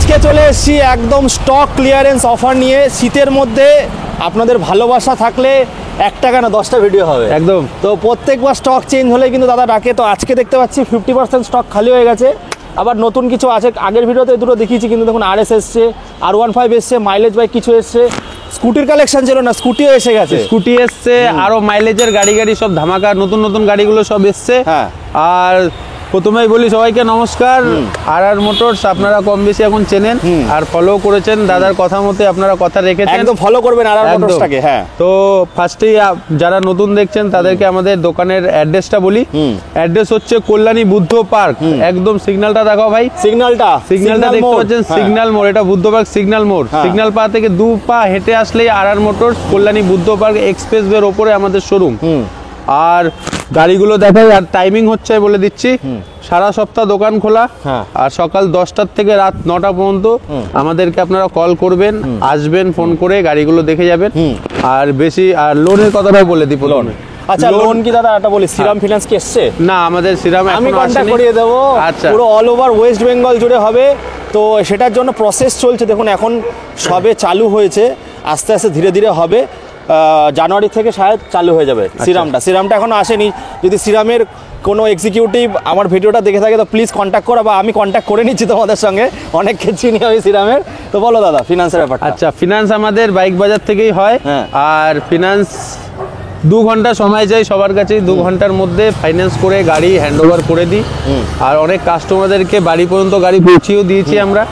আজকে চলে এসেছি একদম স্টক ক্লিয়ারেন্স অফার নিয়ে। শীতের মধ্যে আপনাদের ভালোবাসা থাকলে 1 টাকা না 10টা ভিডিও হবে একদম। তো প্রত্যেকবার স্টক চেঞ্জ হলে কিন্তু দাদা ডাকে। তো আজকে দেখতে পাচ্ছি 50% স্টক খালি হয়ে গেছে, আবার নতুন কিছু আছে। আগের ভিডিওতে দুটো দেখিয়েছি, কিন্তু দেখুন RS এসছে, R15 এসছে, মাইলেজ বাইক কিছু এসছে। স্কুটির কালেকশন ছিল না, স্কুটিও এসে গেছে। স্কুটি এসছে, আরো মাইলেজের গাড়ি সব ধামাকা নতুন নতুন গাড়িগুলো সব এসছে। হ্যাঁ, আর প্রথমেই বলি সবাইকে নমস্কার। আর মোটরস আপনারা কম বেশি এখন চেনেন আর ফলো করেছেন, দাদার কথা মতে আপনারা কথা রেখেছেন, একদম ফলো করবেন আর মোটরসটাকে। হ্যাঁ, তো ফার্স্টেই যারা নতুন দেখছেন তাদেরকে আমাদের দোকানের অ্যাড্রেসটা বলি। অ্যাড্রেস হচ্ছে কল্যাণী বুদ্ধ পার্ক, একদম সিগন্যালটা দেখাও ভাই। সিগন্যালটা দেখতে পাচ্ছেন, সিগন্যাল মোড়, এটা বুদ্ধ পার্ক সিগন্যাল মোড়। সিগন্যাল পা থেকে 2 পা হেঁটে আসলেই আর মোটরস কল্যাণী বুদ্ধ পার্ক এক্সপ্রেসওয়ের ওপরে আমাদের শোরুম। আর গাড়িগুলো দেখাই, আর টাইমিং হচ্ছে বলে দিচ্ছি, সারা সপ্তাহ দোকান খোলা। আর সকাল 10টার থেকে রাত 9টা পর্যন্ত আমাদেরকে আপনারা কল করবেন, আসবেন ফোন করে, গাড়িগুলো দেখে যাবেন। আর বেশি আর লোনের কথাটাও বলে দিই প্রথমে। আচ্ছা, লোন কি দাদা এটা বলি, শ্রীরাম ফিনান্স কি এসছে? না, আমাদের শ্রীরাম আমি কন্টাক্ট করিয়ে দেবো। আচ্ছা, পুরো অল ওভার ওয়েস্ট বেঙ্গল জুড়ে হবে। তো সেটার জন্য প্রসেস চলছে, দেখুন এখন সবে চালু হয়েছে, আস্তে আস্তে ধীরে ধীরে হবে। জানুয়ারি থেকে শায়দ চালু হয়ে যাবে শ্রীরামটা এখনো আসেনি। যদি শ্রীরামের কোনো এক্সিকিউটিভ আমার ভিডিওটা দেখে থাকে তো প্লিজ কন্ট্যাক্ট করো, বা আমি কন্ট্যাক্ট করে নিচ্ছি তোমাদের সঙ্গে, অনেককে চিনি আমি শ্রীরামের। তো বলো দাদা ফিনান্সের ব্যাপারটা। আচ্ছা, ফিনান্স আমাদের বাইক বাজার থেকেই হয়। আর ফিনান্স 2 ঘন্টা সময় চাই সবার কাছেই, 2 ঘন্টার মধ্যে ফাইন্যান্স করে গাড়ি হ্যান্ড ওভার করে দিই। আর অনেক কাস্টমারদেরকে বাড়ি পর্যন্ত গাড়ি পৌঁছেও দিয়েছি আমরা।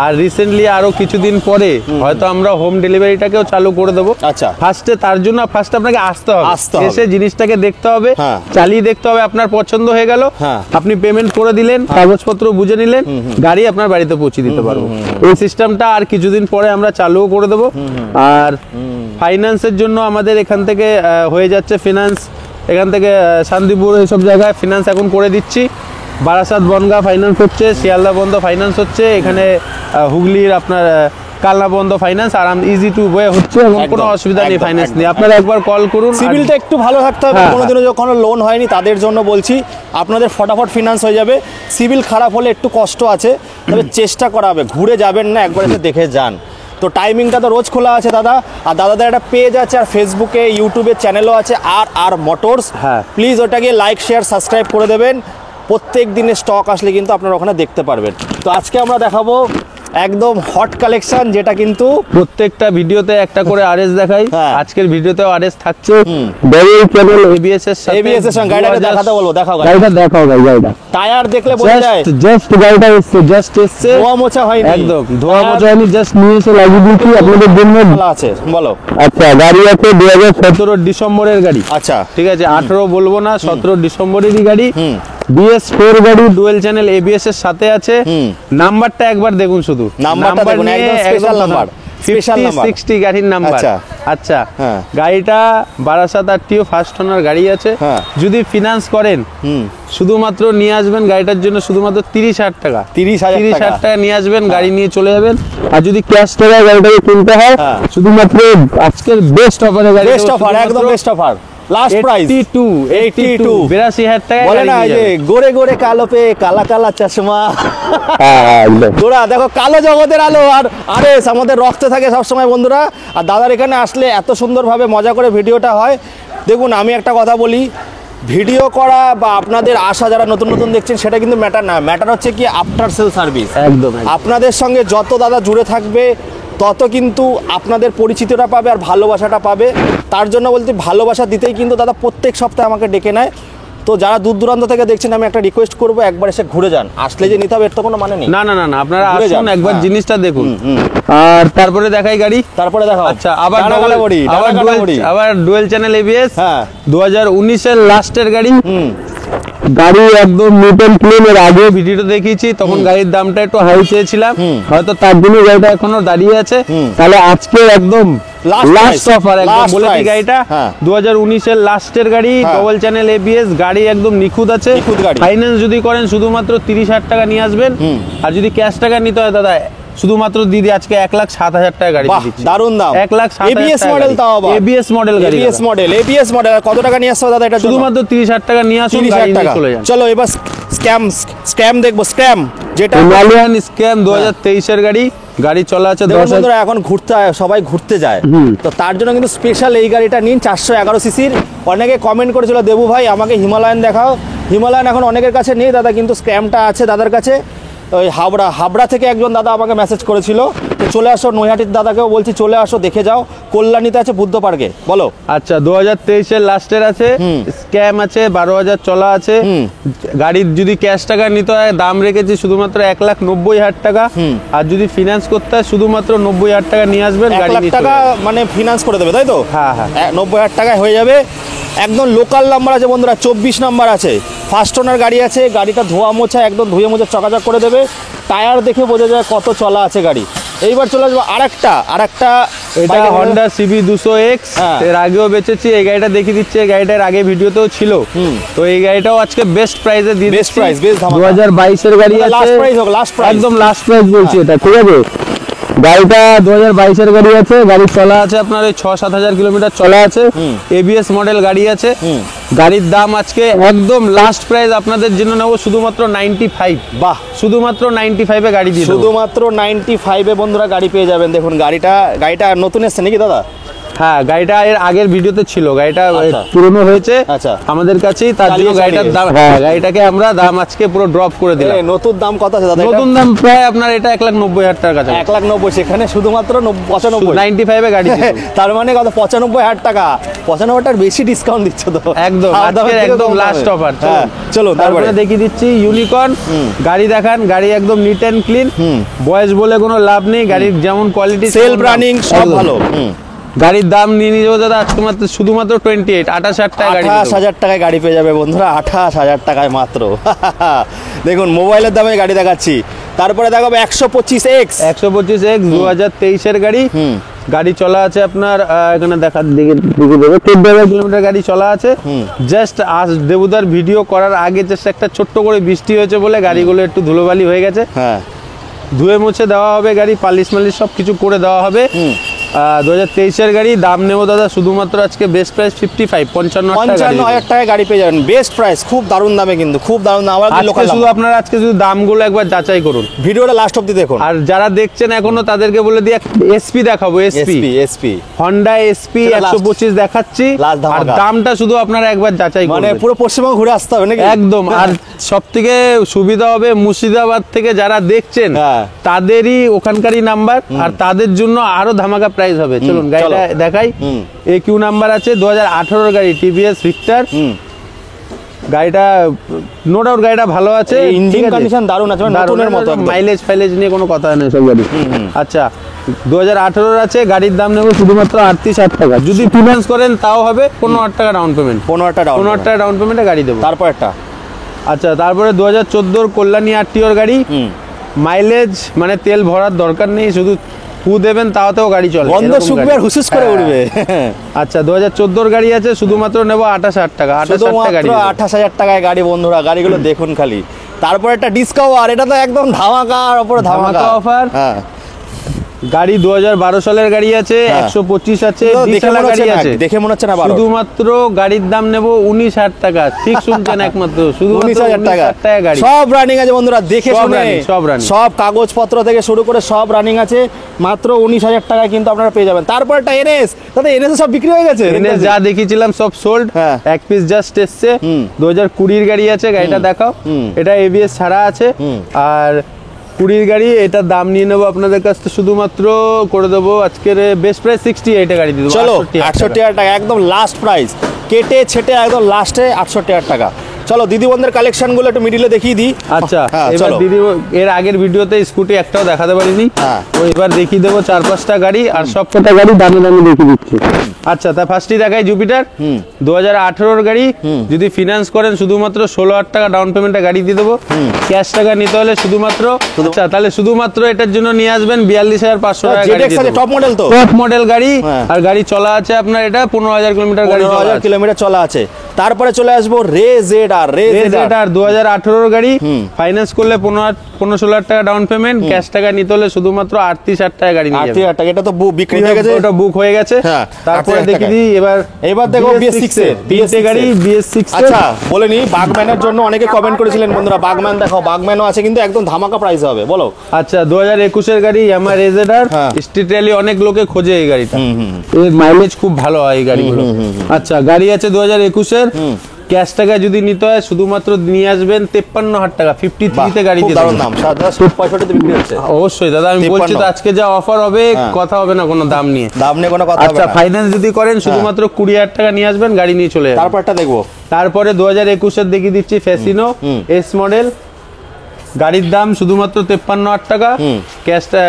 আর রিসেন্টলি আরো কিছুদিন পরে হয়তো আমরা হোম ডেলিভারিটাকেও চালু করে দেবো। আচ্ছা, তার জন্য ফার্স্ট আপনাকে আসতে হবে, এসে জিনিসটাকে দেখতে হবে, চালিয়ে দেখতে হবে। আপনার পছন্দ হয়ে গেল, আপনি পেমেন্ট করে দিলেন, কাগজপত্র বুঝে নিলেন, গাড়ি আপনার বাড়িতে পৌঁছে দিতে পারবো। এই সিস্টেমটা আর কিছুদিন পরে আমরা চালুও করে দেবো। আর ফাইন্যান্সের জন্য আমাদের এখান থেকে হয়ে যাচ্ছে ফিনান্স, এখান থেকে শান্তিপুর এইসব জায়গায় ফিনান্স এখন করে দিচ্ছি। বারাসাত বনগাঁ ফাইন্যান্স হচ্ছে, শিয়ালদা বন্ধ ফাইন্যান্স হচ্ছে, এখানে হুগলির আপনার কালনা বন্ধ ফাইন্যান্স আরাম ইজি টু ওয়ে হচ্ছে, এবং কোনো অসুবিধা নেই ফাইন্যান্স নিয়ে। আপনারা একবার কল করুন। সিভিলটা একটু ভালো থাকতে হবে, কোনোদিনও যখন লোন হয়নি তাদের জন্য বলছি, আপনাদের ফটাফট ফিনান্স হয়ে যাবে। সিভিল খারাপ হলে একটু কষ্ট আছে, তবে চেষ্টা করা হবে, ঘুরে যাবেন না, একবার এসে দেখে যান। তো টাইমিংটা তো রোজ খোলা আছে দাদা। আর দাদাদের একটা পেজ আছে, আর ফেসবুকে ইউটিউবে চ্যানেলও আছে, আর মোটরস। প্লিজ ওটাকে লাইক শেয়ার সাবস্ক্রাইব করে দেবেন। প্রত্যেক দিনের স্টক আসলে কিন্তু আপনারা ওখানে দেখতে পারবেন। তো আজকে আমরা দেখাবো একদম হট কালেকশন, যেটা কিন্তু প্রত্যেকটা ভিডিওতে একটা করে আরএস দেখাই। আজকের ভিডিওতেও আরএস থাকছে, এবিএস এর সঙ্গে। গাড়িটা দেখাতে বলবো, দেখাও গাড়িটা, দেখাও গাড়িটা। টায়ার দেখলে বোঝা যায় জাস্ট গাড়িটা এসছে, ধোয়া মোছা হয়নি, একদম ধোয়া মোছা হয়নি, জাস্ট নিয়ে এসে লাগিয়ে দিয়েছি আপনাদের জন্য। ভালো আছে, বলো। আচ্ছা, গাড়ি আছে 2017 ডিসেম্বরের গাড়ি। আচ্ছা, ঠিক আছে, 18 বলবো না, 17 ডিসেম্বরেরই গাড়ি। BS4 গাড়ি, ডুয়েল চ্যানেল ABS এর সাথে আছে। নাম্বারটা একবার দেখুন, শুধু নাম্বারটা দেখুন, একদম স্পেশাল নাম্বার, স্পেশাল নাম্বার 60 গাড়ির নাম্বার। আচ্ছা, গাড়িটা বারাসাত আরটিও ফার্স্ট ওনার গাড়ি আছে। যদি ফিনান্স করেন শুধুমাত্র নিয়ে আসবেন গাড়িটার জন্য শুধুমাত্র 30,000 টাকা, 30,000 টাকা নিয়ে আসবেন, গাড়ি নিয়ে চলে যাবেন। আর যদি ক্যাশ টাকা গাড়িটাকে কিনতে হয়, শুধুমাত্র আজকের বেস্ট অফারে গাড়ি, বেস্ট অফার, একদম বেস্ট অফার, লাস্ট প্রাইস 82,000 টাকা। বলে না যে গোরে গোরে কালো পে কালা কালা চশমা, গোরা দেখো কালো জগতের আলো। আর আরএস আমাদের রক্তে থাকে সবসময় বন্ধুরা। আর দাদার এখানে আসলে এত সুন্দরভাবে মজা করে ভিডিওটা হয়। দেখুন, আমি একটা কথা বলি, ভিডিও করা বা আপনাদের আসা যারা নতুন নতুন দেখছেন সেটা কিন্তু ম্যাটার না, ম্যাটার হচ্ছে কি আফটার সেল সার্ভিস। একদম আপনাদের সঙ্গে যত দাদা জুড়ে থাকবে তত কিন্তু আপনাদের পরিচিতিটা পাবে আর ভালোবাসাটা পাবে। তার জন্য বলতে ভালোবাসা দিতেই কিন্তু দাদা প্রত্যেক সপ্তাহে আমাকে ডেকে নেয়। তো যারা দূর দূরান্ত থেকে দেখছেন, আমি একটা রিকোয়েস্ট করবো, একবার এসে ঘুরে যান। আসলে যে নিতে হবে এর তো কোনো মানে নেই। না, আপনারা আসুন, একবার জিনিসটা দেখুন। আর তারপরে দেখাই গাড়ি, তারপরে দেখাও। আচ্ছা, আবার ডুয়েল চ্যানেল ABS 2019 এর লাস্টের গাড়ি। গাড়ি একদম নতুন ক্লিন। এর আগে ভিডিওটা দেখিয়েছি, তখন গাড়ির দামটা একটু হাই চেয়েছিলাম, হয়তো তার জন্য গাড়িটা এখনো দাঁড়িয়ে আছে। তাহলে আজকে একদম লাস্ট অফার, একদম বলে দিই, গাড়িটা 2019 এর লাস্টের গাড়ি, ডবল চ্যানেল ABS গাড়ি, একদম নিখুঁত আছে। ফাইন্যান্স যদি করেন শুধুমাত্র 30,000 টাকা নিয়ে আসবেন। আর যদি ক্যাশ টাকা নিতে হয় দাদা, শুধুমাত্র দিদি আজকে 1,07,000 টাকা গাড়ি দিচ্ছি। দারুন দাম, 1,07,000 ABS মডেল, তাও আবার ABS মডেল গাড়ি, ABS মডেল। কত টাকা নিয়ে আসছে দাদা এটা? শুধুমাত্র 30,000 টাকা নিয়ে আসুন, গাড়ি নিয়ে চলে যান। চলো এবার স্ক্যাম দেখবো, স্ক্যাম যেটা হিমালয়ান স্ক্যাম 2023 এর গাড়ি, গাড়ি চলা আছে 10 বন্ধুরা এখন সবাই ঘুরতে যায়, তো তার জন্য কিন্তু স্পেশাল এই গাড়িটা নিন 411 সিসির। অনেকে কমেন্ট করেছিল দেবু ভাই আমাকে হিমালয়ান দেখাও, হিমালয়ান এখন অনেকের কাছে নেই দাদা, কিন্তু স্ক্যামটা আছে দাদার কাছে। ওই হাবড়া থেকে একজন দাদা আমাকে মেসেজ করেছিল, তো চলে আসো, নৈহাটির দাদাকেও বলছি চলে আসো দেখে যাও, কল্যাণীতে আছে বুদ্ধ পার্কে। বলো। আচ্ছা 2023 এর লাস্টের আছে, স্ক্যাম আছে, 12,000 চলা আছে। গাড়ির যদি ক্যাশ টাকা নিতে হয় দাম রেখেছি শুধুমাত্র 1,90,000 টাকা, আর যদি ফিনান্স করতে হয় শুধুমাত্র 90,000 টাকা নিয়ে আসবেন, 1 লাখ টাকা মানে ফিনান্স করে দেবে, তাই তো? হ্যাঁ হ্যাঁ, 90,000 টাকায় হয়ে যাবে। একদম লোকাল নাম্বার আছে বন্ধুরা, 24 নাম্বার আছে, ফার্স্ট ওনার গাড়ি আছে, গাড়িটা ধোয়া মোছা একদম ধুয়ে মোছা চকাচক করে দেবে, টায়ার দেখে বোঝা যায় কত চলা আছে গাড়ি। এইবার চলে আসবো আরেকটা এটা হন্ডা সিবি 200X, এর আগেও বেচেছি, এই গাড়িটা দেখিয়ে দিচ্ছে, এই গাড়িটার আগে ভিডিওতেও ছিল, তো এই গাড়িটাও আজকে বেস্ট প্রাইসে দিয়ে দিচ্ছি। বেস্ট প্রাইস, বেস্ট ধামাকা। 2022 এর গাড়ি আছে, লাস্ট প্রাইস হোক, লাস্ট প্রাইস, একদম লাস্ট প্রাইস বলছি এটা, ঠিক আছে? গাড়িটা 2022 এর গাড়ি আছে, গাড়ি চলা আছে আপনার ওই 6-7 হাজার কিলোমিটার চলা আছে, এবিএস মডেল গাড়ি আছে। গাড়ির দাম আজকে একদম লাস্ট প্রাইস আপনাদের জন্য নেবো শুধুমাত্র 95। বাহ, শুধুমাত্র 95 এ গাড়ি দিয়ে দেবো। শুধুমাত্র 95 এ বন্ধুরা গাড়ি পেয়ে যাবেন। দেখুন গাড়িটা নতুন এসছে নাকি দাদা? হ্যাঁ, গাড়িটা এর আগের ভিডিওতে ছিল, গাড়িটা পুরনো হয়েছে আমাদের কাছেই, তার জন্য গাড়িটার দাম, হ্যাঁ গাড়িটাকে আমরা দাম আজকে পুরো ড্রপ করে দিলাম। নতুন দাম কত আছে দাদা? নতুন দাম প্রায় আপনার এটা 1,90,000 টাকা কাছে। 1,90,000, সেখানে শুধুমাত্র 95 এ গাড়ি তার মানে কত? 95,000 টাকা। 95 টাকার বেশি ডিসকাউন্ট দিচ্ছ তো একদম, আজকে একদম লাস্ট অফার। চলো তারপরে দেখিয়ে দিচ্ছি ইউনিকর্ন গাড়ি, দেখান গাড়ি একদম নিট এন্ড ক্লিন, বয়স বলে কোনো লাভ নেই, গাড়ির যেমন কোয়ালিটি, সেলফ রানিং সব ভালো। গাড়ির দাম নিয়ে নিয়ে যাবো দাদা আজকে মাত্র শুধুমাত্র 28,000 টাকা গাড়ি, 28,000 টাকায় গাড়ি পেয়ে যাবে বন্ধুরা, 28,000 টাকায় মাত্র। দেখুন মোবাইলের দামে গাড়ি দেখাচ্ছি। তারপরে দেখাবো 125X 2023 এর গাড়ি, গাড়ি চলা আছে আপনার এখানে দেখার দিকে 14,000 কিলোমিটার গাড়ি চলা আছে। জাস্ট আজ দেবুদার ভিডিও করার আগে জাস্ট একটা ছোট্ট করে বৃষ্টি হয়েছে বলে গাড়িগুলো একটু ধুলোবালি হয়ে গেছে, হ্যাঁ ধুয়ে মুছে দেওয়া হবে, গাড়ি পালিশ মালিশ সব কিছু করে দেওয়া হবে। 2023 এর গাড়ি, দাম নেবো দাদা শুধুমাত্র আজকে বেস্ট প্রাইস 55,000 টাকায় গাড়ি পেয়ে যাবেন, বেস্ট প্রাইস, খুব দারুণ দামে, কিন্তু খুব দারুণ দাম। শুধু আপনারা আজকে শুধু দামগুলো একবার যাচাই করুন, ভিডিওটা লাস্ট অবধি দেখুন। আর যারা দেখছেন এখনো তাদেরকে বলে দিয়ে এসপি দেখাবো, এসপি হন্ডা এসপি 125 দেখাচ্ছি, আর দামটা শুধু আপনারা একবার যাচাই করুন, মানে পুরো পশ্চিমবঙ্গ ঘুরে আসতে হবে নাকি? একদম। আর সবথেকে সুবিধা হবে মুর্শিদাবাদ থেকে যারা দেখছেন তাদেরই ওখানকারই নাম্বার, আর তাদের জন্য আরো ধামাকা প্রাইস হবে। চলুন গাড়িটা দেখাই। AQ নাম্বার আছে, 2018 গাড়ি, টিভিএস ভিক্টর। গাড়িটা নো ডাউট গাড়িটা ভালো আছে, ইঞ্জিন কন্ডিশন দারুণ আছে, নতুনের মতো, মাইলেজ ফাইলেজ নিয়ে কোনো কথা নেই সব গাড়ি। আচ্ছা 2018 আছে, গাড়ির দাম নেবো শুধুমাত্র 38,000 টাকা, যদি ফিনান্স করেন তাও হবে 15,000 টাকা ডাউন পেমেন্ট, 15,000 টাকা ডাউন পেমেন্টে গাড়ি দেবো। তারপর একটা আচ্ছা, তারপরে 2014 কল্যাণী আরটিওর গাড়ি, মাইলেজ মানে তেল ভরার দরকার নেই, শুধু ফু দেবেন তাওতেও গাড়ি চলে, বন্ধ শুকবে আর হুসুস করে উঠবে। আচ্ছা 2014 গাড়ি আছে, শুধুমাত্র নেব 28,000 টাকা, 28,000 টাকায় গাড়ি বন্ধুরা, গাড়িগুলো দেখুন খালি। তারপর একটা ডিসকাভার, এটা তো একদম ধামাকার উপরে ধামাকা অফার। হ্যাঁ, গাড়ি 2012 সালের গাড়ি আছে, 125 আছে, দেখে মনে হচ্ছে না, শুধুমাত্র গাড়ির দাম নেব 19,000 টাকা, ঠিক শুনছেন, একমাত্র শুধু 19,000 টাকা গাড়ি, সব রানিং আছে বন্ধুরা, দেখে শুনে সব কাগজপত্র থেকে শুরু করে সব রানিং আছে, মাত্র 19,000 টাকায় কিন্তু আপনারা পেয়ে যাবেন। তারপর একটা এনএস, দাদা এনএস সব বিক্রি হয়ে গেছে, এনএস যা দেখিয়েছিলাম সব সোল্ড, এক পিস জাস্ট এসছে। 2020 গাড়ি আছে, গাড়িটা দেখাও, এটা এবিএস ছাড়া আছে, আর 20 গাড়ি, এটার দাম নিয়ে নেবো আপনাদের কাছ থেকে শুধুমাত্র করে দেবো আজকের বেস্ট প্রাইস 68 গাড়ি দিয়ে দেবো। চলো 68,000 টাকা একদম লাস্ট প্রাইস, কেটে ছেটে একদম লাস্টে 68,000 টাকা। চলো দিদি বন্ধের কালেকশন গুলো একটু মিডিলে দেখিয়ে দিই। আচ্ছা এবার দিদি, এর আগের ভিডিওতে স্কুটি একটাও দেখাতে পারিনি, তো এবার দেখিয়ে দেবো 4-5টা গাড়ি, আর সবকটা গাড়ি দামি দামি দেখিয়ে দিচ্ছি। আচ্ছা তা ফার্স্টই দেখাই জুপিটার, 2018 গাড়ি, যদি ফিনান্স করেন শুধুমাত্র 16,000 টাকা ডাউন পেমেন্টে গাড়ি দিয়ে দেবো, ক্যাশ টাকা নিতে হলে শুধুমাত্র, আচ্ছা তাহলে শুধুমাত্র এটার জন্য নিয়ে আসবেন 42,500 টাকা গাড়ি, টপ মডেল, তো টপ মডেল গাড়ি, আর গাড়ি চলা আছে আপনার এটা 15,000 কিলোমিটার গাড়ি, 15,000 কিলোমিটার চলা আছে। তারপরে চলে আসবো রে জেড রেজেডার 2018 গাড়ি, ফাইন্যান্স করলে 15-16 হাজার টাকা ডাউন পেমেন্ট, ক্যাশ টাকা নিতে হলে শুধুমাত্র 38,000 টাকা গাড়ি নিয়ে যাবে। 38,000 টাকা, এটা তো বিক্রি হয়ে গেছে, ওটা বুক হয়ে গেছে। তারপরে দেখি দিই এবার দেখো BS6 এর গাড়ি, BS6। আচ্ছা বলে নি, বাগম্যানের জন্য অনেকে কমেন্ট করেছিলেন বন্ধুরা, বাগম্যান দেখাও, বাগম্যানও আছে কিন্তু একদম ধামাকা প্রাইস হবে, বলো। আচ্ছা 2021 এর গাড়ি ইয়ামাহা রেজেডার, স্ট্রিট র্যালি অনেক লোকে খোঁজে এই গাড়িটা, এর মাইলেজ খুব ভালো হয় এই গাড়িগুলো। আচ্ছা গাড়ি আছে 2021 এর, ক্যাশ টাকা যদি নিতে হয় শুধুমাত্র নিয়ে আসবেন 53,000 টাকা, 53 তে গাড়ি দিয়ে দারুণ দাম, 65 তে বিক্রি হচ্ছে। অবশ্যই দাদা, আমি বলছি তো আজকে যা অফার হবে, কথা হবে না কোনো দাম নিয়ে, কোনো কথা হবে না। আচ্ছা ফাইন্যান্স যদি করেন শুধুমাত্র 20,000 টাকা নিয়ে আসবেন, গাড়ি নিয়ে চলে যাবেন। তারপরটা দেখবো। তারপরে 2021 এর দেখিয়ে দিচ্ছি ফ্যাসিনো এস মডেল, গাড়ির দাম শুধুমাত্র 53,000 টাকা, ক্যাশটা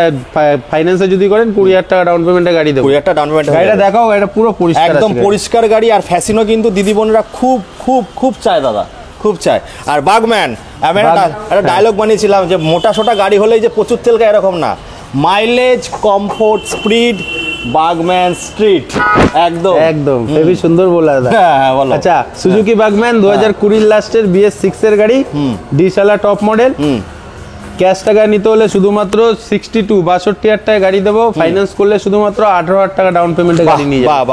ফাইন্যান্সে যদি করেন 20,000 টাকা ডাউন পেমেন্টে গাড়ি দেবো। 20,000 টাকা ডাউন পেমেন্ট, গাড়িটা দেখাও, এটা পুরো পরিষ্কার, একদম পরিষ্কার গাড়ি। আর ফ্যাসিনো কিন্তু দিদি বোনেরা খুব খুব খুব চায় দাদা, খুব চায়। আর বাগম্যান, আমি একটা ডায়লগ বানিয়েছিলাম যে মোটা সোটা গাড়ি হলেই যে প্রচুর তেল খায় এরকম না, mileage, comfort, speed, Burgman street, একদম একদম হেভি সুন্দর বলা দাদা। হ্যাঁ বলো। আচ্ছা সুজুকি বাগম্যান 2020 লাস্টের BS6 এর গাড়ি, ডিসালা টপ মডেল, ক্যাশ টাকা নিতে হলে শুধুমাত্র 62,000 টাকা গাড়ি দেবো, ফাইন্যান্স করলে শুধুমাত্র 18,000 টাকা ডাউন পেমেন্টে গাড়ি নিয়ে যাবে।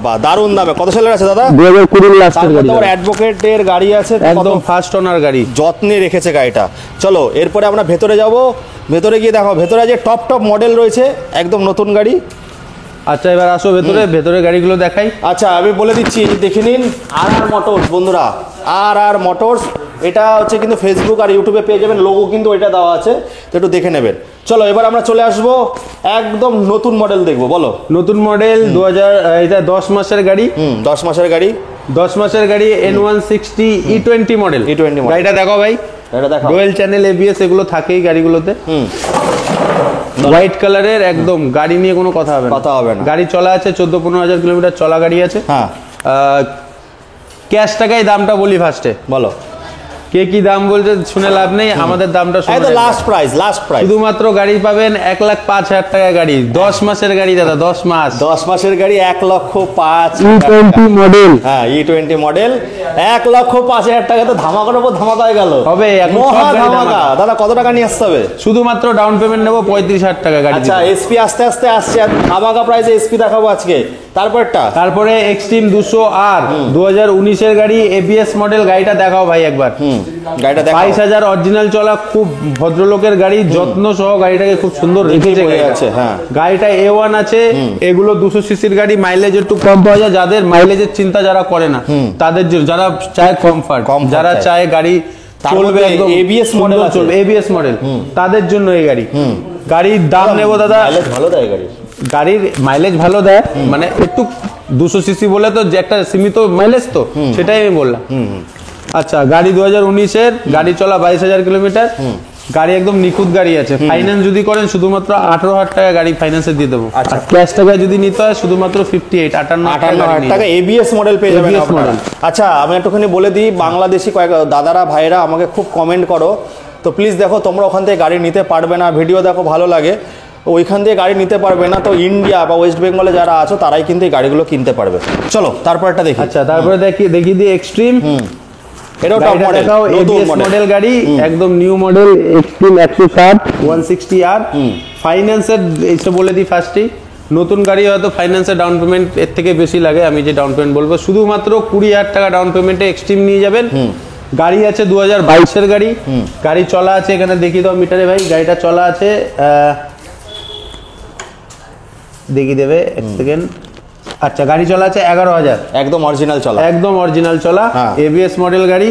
বাহ দারুণ দামে। কত সালের আছে দাদা? 2020 লাস্টের গাড়ি, তারপর অ্যাডভোকেটের গাড়ি আছে, একদম ফার্স্ট ওনার গাড়ি, যত্নে রেখেছে গাড়িটা। চলো এরপরে আমরা ভেতরে যাব, ভেতরে গিয়ে দেখো ভেতরে যে টপ মডেল রয়েছে, একদম নতুন গাড়ি। আচ্ছা এবার আসো ভেতরে গাড়িগুলো দেখাই। আচ্ছা আমি বলে দিচ্ছি, দেখে নিন RR মোটরস বন্ধুরা, RR মোটরস, এটা হচ্ছে কিন্তু ফেসবুক আর ইউটিউবে পেয়ে যাবেন, লোগো কিন্তু এটা দেওয়া আছে, তো একটু দেখে নেবেন। চলো এবার আমরা চলে আসবো, একদম নতুন মডেল দেখবো, বলো। নতুন মডেল 2000, এটা 10 মাসের গাড়ি, 10 মাসের গাড়ি, 10 মাসের গাড়ি, N160 E20 মডেল। গাড়িটা দেখো ভাই, এটা দেখো, ডুয়েল চ্যানেল ABS এগুলো থাকেই গাড়িগুলোতে, হোয়াইট কালারের, একদম গাড়ি নিয়ে কোনো কথা হবে না। গাড়ি চলা আছে 14-15 হাজার কিলোমিটার চলা গাড়ি আছে। হ্যাঁ ক্যাশ টাকায় দামটা বলি ফার্স্টে, বলো কে কি দাম বলছে শুনে লাভ নেই, আমাদের দামটা শুনে লাস্ট প্রাইস শুধুমাত্র গাড়ি পাবেন 1,05,000 টাকা গাড়ি, 10 মাসের গাড়ি দাদা, 10 মাসের গাড়ি, 1,05,000 মডেল। হ্যাঁ E20 মডেল, 1,05,000 টাকা তো ধামাকার উপর ধামাকা হয়ে গেল, হবে এখন সব গাড়ি ধামাকা। দাদা কত টাকা নিয়ে আসতে হবে? শুধুমাত্র ডাউন পেমেন্ট নেব 35,000 টাকা গাড়ি। আচ্ছা SP আস্তে আস্তে আসছে, ধামাকা প্রাইসে SP দেখাবো আজকে। তারপরে এক্সট্রিম 200 আর 2019 এর গাড়ি, ABS মডেল, গাড়িটা দেখাও ভাই একবার। গাড়িটা দেখো, 22,000 অরিজিনাল চলা, খুব ভদ্রলোকের গাড়ি, যত্ন সহ গাড়িটাকে খুব সুন্দর রেখেছে গাড়িটা। হ্যাঁ গাড়িটা A1 আছে, এগুলো 200 সিসির গাড়ি, মাইলেজ একটু কম পাওয়া যায়, যাদের মাইলেজের চিন্তা যারা করে না তাদের জন্য, যারা চায় কমফর্ট, যারা চায় গাড়ি চলবে একদম ABS মডেল চলবে, ABS মডেল, তাদের জন্য এই গাড়ি। গাড়ির দাম নেবো দাদা, মাইলেজ ভালো দেয় গাড়ির মাইলেজ ভালো দেয়, মানে একটু 200 সিসি বলে তো যে একটা সীমিত মাইলেজ, তো সেটাই আমি বললাম। আচ্ছা গাড়ি 2019 এর গাড়ি, চলা 22,000 কিলোমিটার, গাড়ি একদম নিখুঁত গাড়ি আছে। ফাইন্যান্স যদি করেন শুধুমাত্র 18,000 টাকা গাড়ি ফাইন্যান্সে দিয়ে দেবো। আচ্ছা ক্যাশ টাকা যদি নিতে হয় শুধুমাত্র 58,000 টাকা ABS মডেল পেয়ে যাবেন আপনারা। আচ্ছা আমি একটুখানি বলে দিই, বাংলাদেশি কয়েক দাদারা ভাইরা আমাকে খুব কমেন্ট করো, তো প্লিজ দেখো তোমরা ওখান থেকে গাড়ি নিতে পারবে না, ভিডিও দেখো ভালো লাগে, ওইখান থেকে গাড়ি নিতে পারবে না, তো ইন্ডিয়া বা ওয়েস্ট বেঙ্গলে যারা আছো তারাই কিন্তু এই গাড়িগুলো কিনতে পারবে। চলো তারপরটা দেখি। আচ্ছা তারপরে দেখি দিই এক্সট্রিম, এটাও টপ মডেল, ABS মডেল গাড়ি, একদম নিউ মডেল, এক্সট্রিম 160 160R। ফাইন্যান্সের এইটা বলে দিই ফার্স্টেই, নতুন গাড়ি হয়তো ফাইন্যান্সের ডাউন পেমেন্ট এর থেকে বেশি লাগে, আমি যে ডাউন পেমেন্ট বলবো শুধুমাত্র 20,000 টাকা ডাউন পেমেন্টে এক্সট্রিম নিয়ে যাবেন। গাড়ি আছে 2022 এর গাড়ি, গাড়ি চলা আছে, এখানে দেখিয়ে দাও মিটারে ভাই, গাড়িটা চলা আছে, দেখিয়ে দেবে এক সেকেন্ড। আচ্ছা গাড়ি চলা আছে 11,000, একদম অরিজিনাল চলা, ABS মডেল গাড়ি।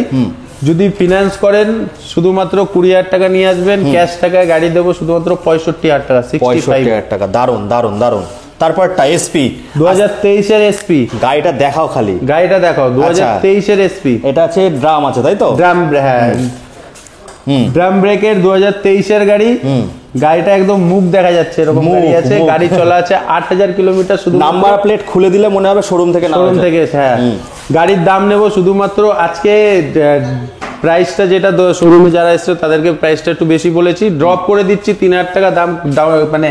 যদি ফিনান্স করেন শুধুমাত্র 20,000 টাকা নিয়ে আসবেন, ক্যাশ টাকায় গাড়ি দেবো শুধুমাত্র 65,000 টাকা, 65,000 টাকা। দারুন দারুন দারুন। তারপরটা SP 2023 এর SP, গাড়িটা দেখাও, খালি গাড়িটা দেখাও, 2023 এর SP, এটা আছে ড্রাম আছে তাই তো? ড্রাম, হ্যাঁ ড্রাম ব্রেকের 2023 এর গাড়ি, গাড়িটা একদম মুখ দেখা যাচ্ছে এরকম গাড়ি আছে, গাড়ি চলা আছে 8,000 কিলোমিটার, শুধু নাম্বার প্লেট খুলে দিলে মনে হবে শোরুম থেকে। হ্যাঁ গাড়ির দাম নেব শুধুমাত্র আজকে প্রাইসটা, যেটা শোরুমে যারা এসছে তাদেরকে প্রাইসটা একটু বেশি বলেছি, ড্রপ করে দিচ্ছি 3,000 টাকা দাম, মানে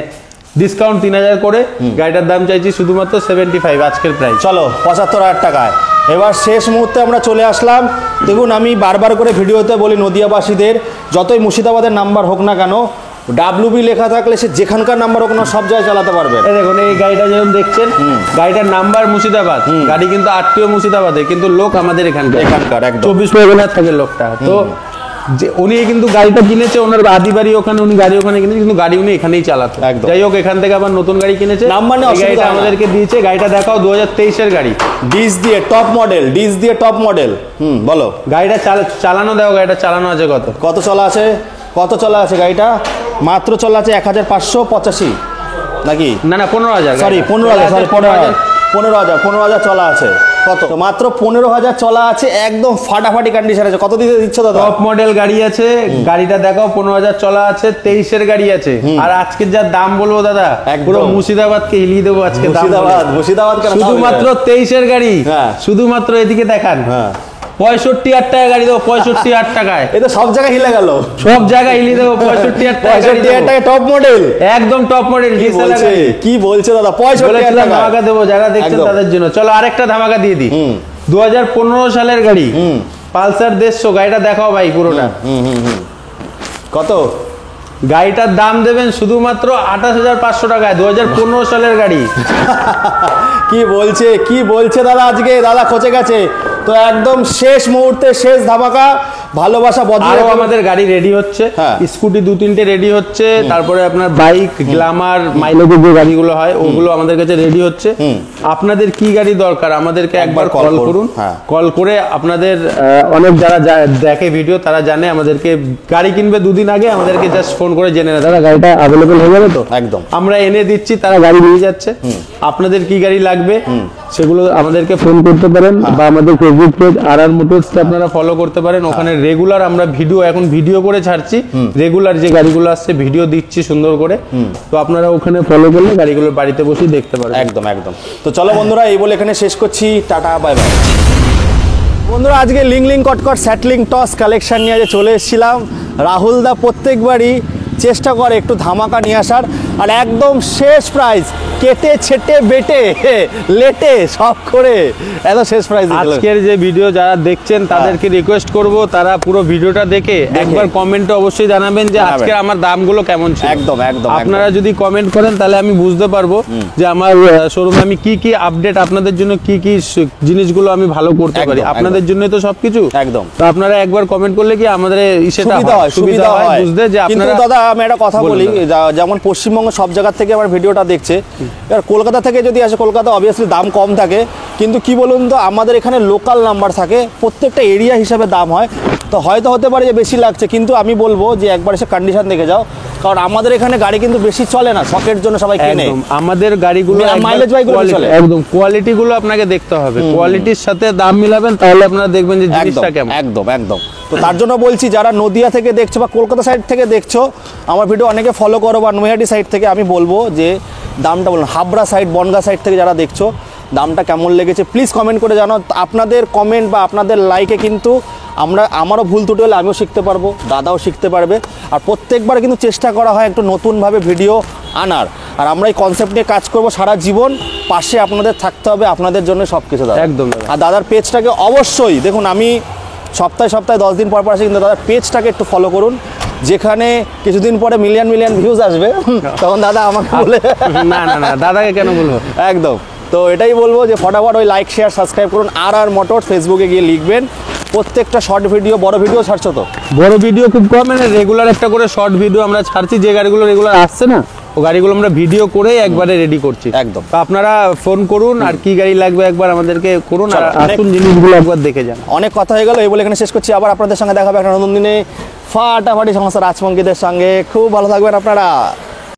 ডিসকাউন্ট 3,000 করে, গাড়িটার দাম চাইছি শুধুমাত্র 75 আজকের প্রাইস। চলো 75,000 টাকায়। এবার শেষ মুহূর্তে আমরা চলে আসলাম দেখুন আমি বারবার করে ভিডিওতে বলি নদিয়াবাসীদের, যতই মুর্শিদাবাদের নাম্বার হোক না কেন, ডাব্লিউবি লেখা থাকলে সে যেখানকার নাম্বার হোক না সব জায়গায় চালাতে পারবে। এই দেখুন এই গাড়িটা যেমন দেখছেন, গাড়িটার নাম্বার মুর্শিদাবাদ, গাড়ি কিন্তু আরটিও মুর্শিদাবাদে, কিন্তু লোক আমাদের এখানকার একদম 24 পরগনার থাকে লোকটা। তো যে উনি কিন্তু গাড়িটা কিনেছে, ওনার আদি বাড়ি ওখানে, উনি গাড়ি ওখানে কিনেছে, কিন্তু গাড়ি উনি এখানেই চালাতো। যাই হোক, এখান থেকে আবার নতুন গাড়ি কিনেছে, নাম্বার নেই, গাড়িটা আমাদেরকে দিয়েছে। গাড়িটা দেখাও 2023-এর গাড়ি, ডিস দিয়ে টপ মডেল। বলো গাড়িটা চালানো দাও, গাড়িটা চালানো আছে কত চলা আছে গাড়িটা? মাত্র চলা আছে 1585 নাকি? না 15,000, সরি 15,000 চলা আছে। কত? মাত্র 15,000 চলা আছে, একদম ফাটাফাটি কন্ডিশন আছে। কত দিতে দিচ্ছ দাদা? টপ মডেল গাড়ি আছে, গাড়িটা দেখাও, 15,000 চলা আছে, 23-এর গাড়ি আছে। আর আজকে যা দাম বলবো দাদা, পুরো মুর্শিদাবাদকে হিলিয়ে দেবো আজকে। মুর্শিদাবাদ শুধুমাত্র 23-এর গাড়ি, শুধুমাত্র এদিকে দেখান, 65,000 টাকা গাড়ি দেবো, 65,000 টাকায়। এ তো সব জায়গায় হিলে গেল, সব জায়গায় হিলিয়ে দেবো। 65,000 টাকা টপ মডেল, একদম টপ মডেল। কি বলছে দাদা? 65,000 টাকা ধামাকা দেবো যারা দেখছেন তাদের জন্য। চলো আরেকটা ধামাকা দিয়ে দিই। 2015 সালের গাড়ি, পালসার 150, গাড়িটা দেখাও ভাই পুরোটা। কত? গাড়িটার দাম দেবেন শুধুমাত্র 28,500 টাকায়, 2015 সালের গাড়ি। কি বলছে দাদা? আজকে দাদা খচে গেছে তো, একদম শেষ মুহূর্তে শেষ ধামাকা। ভালোবাসা বদলে আমাদের গাড়ি রেডি হচ্ছে, স্কুটি 2-3টে রেডি হচ্ছে, তারপরে আপনার বাইক, গ্ল্যামার, মাইলেজের যে গাড়িগুলো হয় ওগুলো আমাদের কাছে রেডি হচ্ছে। আপনাদের কি গাড়ি দরকার আমাদেরকে একবার কল করুন। কল করে আপনাদের অনেক যারা দেখে ভিডিও তারা জানে, আমাদেরকে গাড়ি কিনবে 2 দিন আগে আমাদেরকে জাস্ট ফোন করে জেনে নেয়, দাদা গাড়িটা অ্যাভেলেবল হয়ে যাবে তো? একদম আমরা এনে দিচ্ছি, তারা গাড়ি নিয়ে যাচ্ছে। আপনাদের কি গাড়ি লাগবে সেগুলো আমাদেরকে ফোন করতে পারেন, বা আমাদের ফেসবুক পেজ RR মোটরস আপনারা ফলো করতে পারেন। ওখানে রেগুলার আমরা এখন ভিডিও করে ছাড়ছি, রেগুলার যে গাড়িগুলো আসছে ভিডিও দিচ্ছি সুন্দর করে। তো আপনারা ওখানে ফলো করলে গাড়িগুলো বাড়িতে বসে দেখতে পারেন। একদম। তো চলো বন্ধুরা, এই বলে এখানে শেষ করছি, টাটা বাই বাই। বন্ধুরা আজকে লিং কটকট স্যাটলিং টস কালেকশন নিয়ে চলে এসেছিলাম। রাহুল দা প্রত্যেকবারই চেষ্টা করে একটু ধামাকা নিয়ে আসার, আর একদম শেষ প্রাইস, কেটে ছেটে বেটে লেটে সব করে এত শেষ প্রাইস। আজকের যে ভিডিও যারা দেখছেন তাদেরকে রিকোয়েস্ট করব, তারা পুরো ভিডিওটা দেখে একবার কমেন্টে অবশ্যই জানাবেন যে আজকের আমার দামগুলো কেমন ছিল। একদম। আপনারা যদি কমেন্ট করেন তাহলে আমি বুঝতে পারবো যে আমার শোরুমে আমি কি আপডেট, আপনাদের জন্য কি জিনিসগুলো আমি ভালো করতে পারি। আপনাদের জন্য তো সবকিছু একদম। তো আপনারা একবার কমেন্ট করলে কি আমাদের সুবিধা হয় বুঝতে, যে আপনারা। দাদা আমি একটা কথা বলি, যেমন পশ্চিমবঙ্গ সব জায়গা থেকে আমার ভিডিওটা দেখছে, এবার কলকাতা থেকে যদি আসে, কলকাতা অবভিয়াসলি দাম কম থাকে, কিন্তু কি বলুন তো, আমাদের এখানে লোকাল নাম্বার থাকে, প্রত্যেকটা এরিয়া হিসাবে দাম হয়। তো হয়তো হতে পারে যে বেশি লাগছে, কিন্তু আমি বলবো যে একবার এসে কন্ডিশন দেখে যাও, কারণ আমাদের এখানে গাড়ি কিন্তু বেশি চলে না, শখের জন্য সবাই কেনে। আমাদের গাড়িগুলো মাইলেজ বাইকগুলো চলে, একদম কোয়ালিটিগুলো আপনাকে দেখতে হবে, কোয়ালিটির সাথে দাম মিলাবেন, তাহলে আপনারা দেখবেন যে জিনিসটা কেমন। একদম। তো তার জন্য বলছি, যারা নদিয়া থেকে দেখছো বা কলকাতা সাইড থেকে দেখছো আমার ভিডিও, অনেকে ফলো করো, বা নৈহাটি সাইড থেকে, আমি বলবো যে দামটা বলুন। হাবড়া সাইড, বনগাঁ সাইড থেকে যারা দেখছো, দামটা কেমন লেগেছে প্লিজ কমেন্ট করে জানাও। আপনাদের কমেন্ট বা আপনাদের লাইকে কিন্তু আমারও ভুল ত্রুটি হলে আমিও শিখতে পারবো, দাদাও শিখতে পারবে। আর প্রত্যেকবার কিন্তু চেষ্টা করা হয় একটু নতুনভাবে ভিডিও আনার, আর আমরা এই কনসেপ্ট নিয়ে কাজ করবো সারা জীবন। পাশে আপনাদের থাকতে হবে, আপনাদের জন্য সব কিছু দাদা। একদম। আর দাদার পেজটাকে অবশ্যই দেখুন, আমি সপ্তাহে 10 দিন পর আসি, কিন্তু দাদার পেজটাকে একটু ফলো করুন, যেখানে কিছুদিন পরে মিলিয়ন ভিউজ আসবে, তখন দাদা আমাকে বলে না দাদাকে কেন বলবো। একদম। তো এটাই বলবো যে ফটাফট ওই লাইক শেয়ার সাবস্ক্রাইব করুন। RR মোটরস ফেসবুকে গিয়ে লিখবেন। প্রত্যেকটা শর্ট ভিডিও, বড় ভিডিও ছাড়ছো তো? বড় ভিডিও খুব কম, মানে রেগুলার একটা করে শর্ট ভিডিও আমরা ছাড়ছি। যে গাড়িগুলো রেগুলার আসছে না, ও গাড়িগুলো আমরা ভিডিও করে একবারে রেডি করছি। একদম। তো আপনারা ফোন করুন, আর কি গাড়ি লাগবে একবার আমাদেরকে করুন, আর আসুন জিনিসগুলো একবার দেখে যান। অনেক কথা হয়ে গেল, এই বলে এখানে শেষ করছি। আবার আপনাদের সঙ্গে দেখা হবে একটা নতুন দিনে ফাটাফাটি সমস্ত রাজপঙ্কিদের সঙ্গে। খুব ভালো থাকবেন আপনারা।